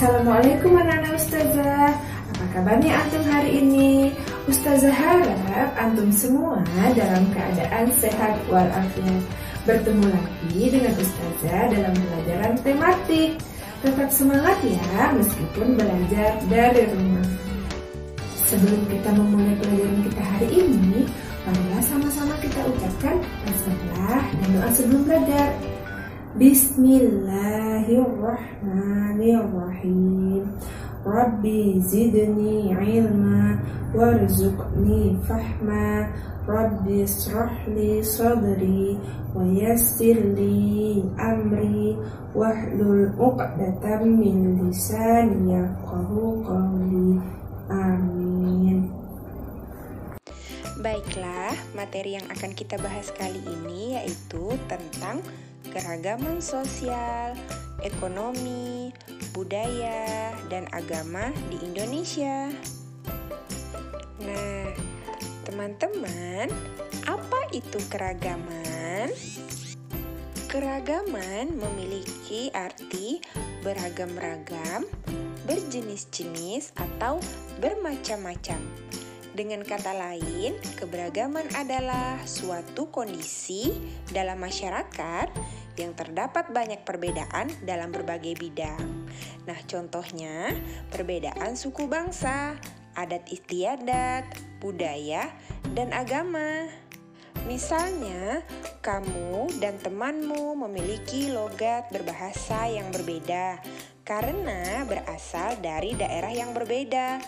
Assalamualaikum anak-anak Ustazah. Apa kabarnya antum hari ini? Ustazah harap antum semua dalam keadaan sehat walafiat. Bertemu lagi dengan Ustazah dalam pelajaran tematik. Tetap semangat ya meskipun belajar dari rumah. Sebelum kita memulai pelajaran kita hari ini, marilah sama-sama kita ucapkan basmalah dan doa sebelum belajar. Bismillahirrahmanirrahim. Rabbi zidni ilma warzuqni fahma. Rabbi israhli sadri wa yassirli amri wahlul 'uqdatam min lisani yafqahu qawli. Amin. Baiklah, materi yang akan kita bahas kali ini yaitu tentang keragaman sosial, ekonomi, budaya, dan agama di Indonesia. Nah, teman-teman, apa itu keragaman? Keragaman memiliki arti beragam-ragam, berjenis-jenis, atau bermacam-macam. Dengan kata lain, keberagaman adalah suatu kondisi dalam masyarakat yang terdapat banyak perbedaan dalam berbagai bidang. Nah, contohnya perbedaan suku bangsa, adat istiadat, budaya, dan agama. Misalnya, kamu dan temanmu memiliki logat berbahasa yang berbeda karena berasal dari daerah yang berbeda.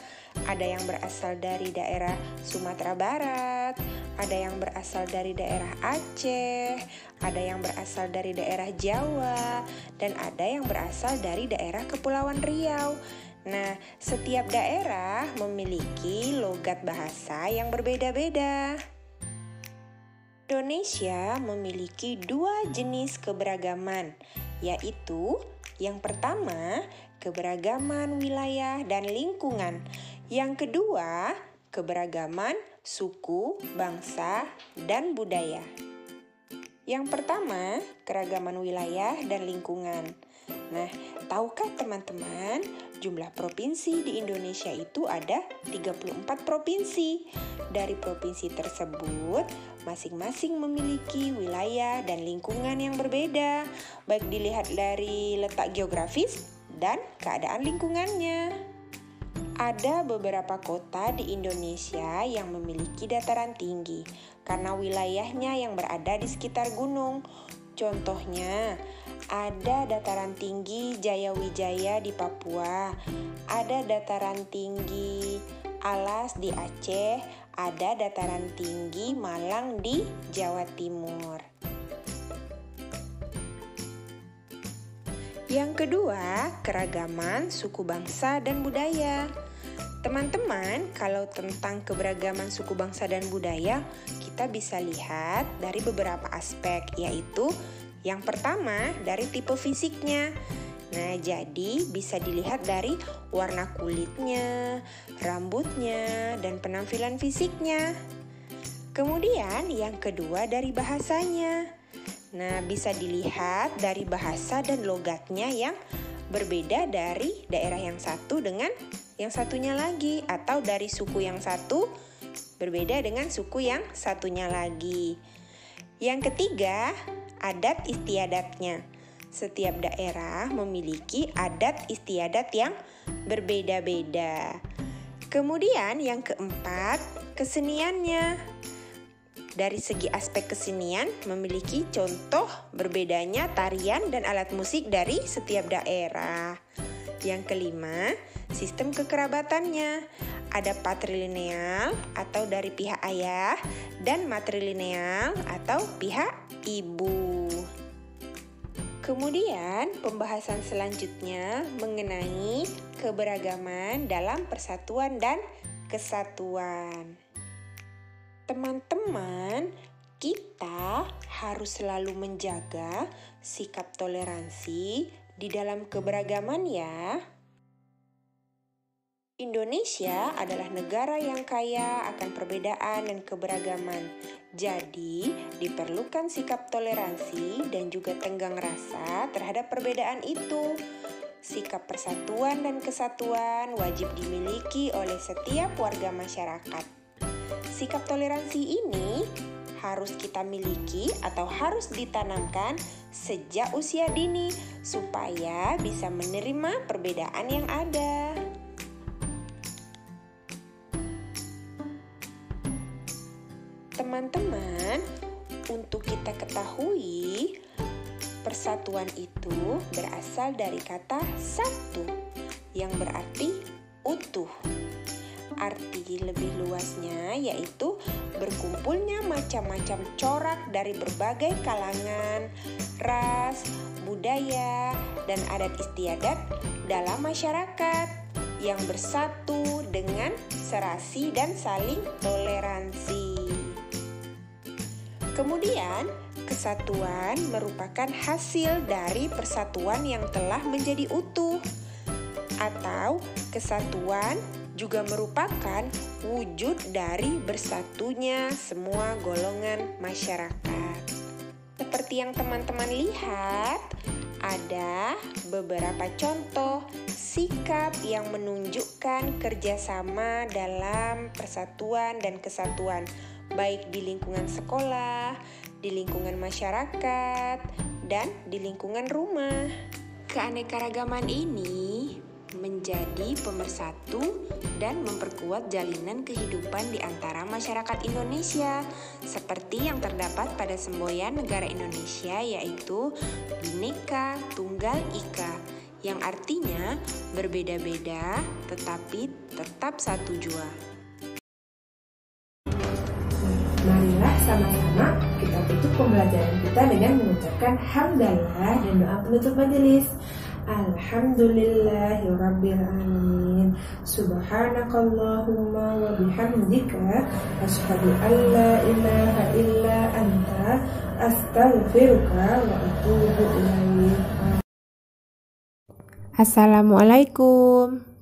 Ada yang berasal dari daerah Sumatera Barat, ada yang berasal dari daerah Aceh, ada yang berasal dari daerah Jawa, dan ada yang berasal dari daerah Kepulauan Riau. Nah, setiap daerah memiliki logat bahasa yang berbeda-beda. Indonesia memiliki dua jenis keberagaman, yaitu yang pertama, keberagaman wilayah dan lingkungan. Yang kedua, keberagaman suku, bangsa, dan budaya. Yang pertama, keragaman wilayah dan lingkungan. Nah, tahukah teman-teman, jumlah provinsi di Indonesia itu ada 34 provinsi. Dari provinsi tersebut, masing-masing memiliki wilayah dan lingkungan yang berbeda, baik dilihat dari letak geografis dan keadaan lingkungannya. Ada beberapa kota di Indonesia yang memiliki dataran tinggi karena wilayahnya yang berada di sekitar gunung. Contohnya, ada dataran tinggi Jayawijaya di Papua, ada dataran tinggi Alas di Aceh, ada dataran tinggi Malang di Jawa Timur. Yang kedua, keragaman suku bangsa dan budaya. Teman-teman, kalau tentang keberagaman suku bangsa dan budaya, kita bisa lihat dari beberapa aspek, yaitu yang pertama dari tipe fisiknya. Nah, jadi bisa dilihat dari warna kulitnya, rambutnya, dan penampilan fisiknya. Kemudian yang kedua dari bahasanya. Nah, bisa dilihat dari bahasa dan logatnya yang berbeda dari daerah yang satu dengan yang satunya lagi, atau dari suku yang satu berbeda dengan suku yang satunya lagi. Yang ketiga, adat istiadatnya. Setiap daerah memiliki adat istiadat yang berbeda-beda. Kemudian yang keempat, keseniannya. Dari segi aspek kesenian memiliki contoh berbedanya tarian dan alat musik dari setiap daerah. Yang kelima, sistem kekerabatannya. Ada patrilineal atau dari pihak ayah dan matrilineal atau pihak ibu. Kemudian pembahasan selanjutnya mengenai keberagaman dalam persatuan dan kesatuan. Teman-teman, kita harus selalu menjaga sikap toleransi di dalam keberagaman ya. Indonesia adalah negara yang kaya akan perbedaan dan keberagaman. Jadi, diperlukan sikap toleransi dan juga tenggang rasa terhadap perbedaan itu. sikap persatuan dan kesatuan wajib dimiliki oleh setiap warga masyarakat. Sikap toleransi ini harus kita miliki atau harus ditanamkan sejak usia dini supaya bisa menerima perbedaan yang ada. Teman-teman, untuk kita ketahui, persatuan itu berasal dari kata satu yang berarti utuh. Arti lebih luasnya yaitu berkumpulnya macam-macam corak dari berbagai kalangan, ras, budaya, dan adat istiadat dalam masyarakat yang bersatu dengan serasi dan saling toleransi. Kemudian, kesatuan merupakan hasil dari persatuan yang telah menjadi utuh, atau kesatuan juga merupakan wujud dari bersatunya semua golongan masyarakat. Seperti yang teman-teman lihat, ada beberapa contoh sikap yang menunjukkan kerjasama dalam persatuan dan kesatuan, baik di lingkungan sekolah, di lingkungan masyarakat, dan di lingkungan rumah. Keanekaragaman ini menjadi pemersatu dan memperkuat jalinan kehidupan di antara masyarakat Indonesia, seperti yang terdapat pada semboyan negara Indonesia, yaitu Bhinneka Tunggal Ika, yang artinya berbeda-beda tetapi tetap satu jua. Marilah sama-sama kita tutup pembelajaran kita dengan mengucapkan hamdalah dan doa penutup majelis. Alhamdulillahirrabbilalamin. Subhanakallahumma wa bihamdika asyhadu an la ilaha illa anta astaghfiruka wa atubu ilaik. Assalamualaikum.